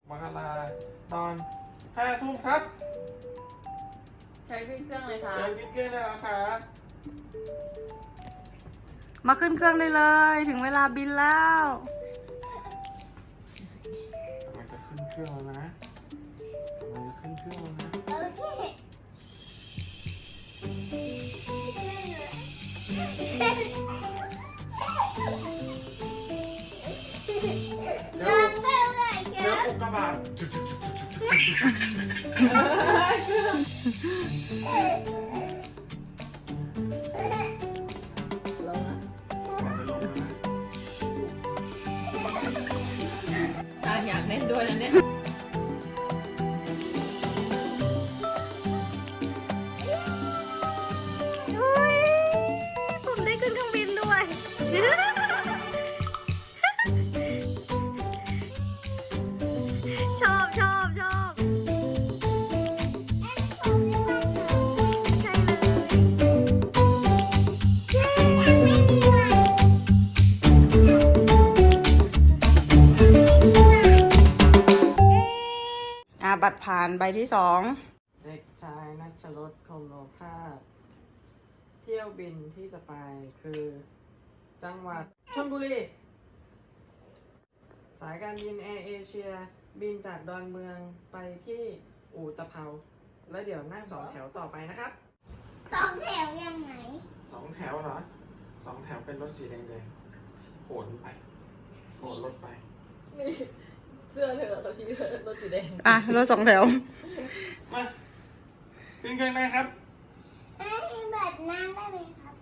มกราตอน5 ทุ่มครับใช้เครื่องเลยค่ะใช้เครื่องได้แล้วครับ มาขึ้นเครื่องได้เลยถึงเวลาบินแล้ว มันจะขึ้นเครื่องแล้วนะมันจะขึ้นเครื่องแล้วนะ โอเคเดี๋ยวอุกกาบาตอยากเล่นด้วยนะเนี่ยผมได้ขึ้นเครื่องบินด้วย ชอบใช่เลยบัตรผ่านใบที่ 2เด็กชายนัชรสคมโลภาสเที่ยวบินที่จะไปคือจังหวัดชลบุรีสายการบินแอร์เอเชียบินจากดอนเมืองไปที่อู่ตะเภาแล้วเดี๋ยวนั่ง2 แถวต่อไปนะครับ 2 แถวยังไง 2 แถวเหรอ2 แถวเป็นรถสีแดงๆโหนไปโหนรถไป นี่เสื้อเธอตัวที่เธอรถสีแดง อ่ะรถ2 แถว มาขึ้นเครื่องได้ครับ ให้แบบนั่งได้ไหมครับ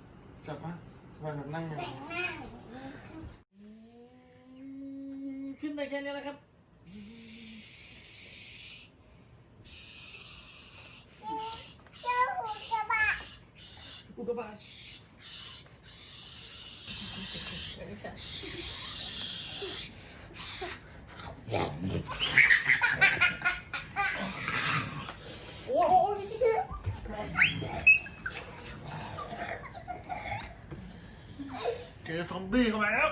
จับมาวันแบบนั่งยังไง แต่งหน้า ขึ้นได้แค่นี้แหละครับ เจ้าหูกระบะ อุกกาบาต โอ้โห เจอซอมบี้เข้ามาแล้ว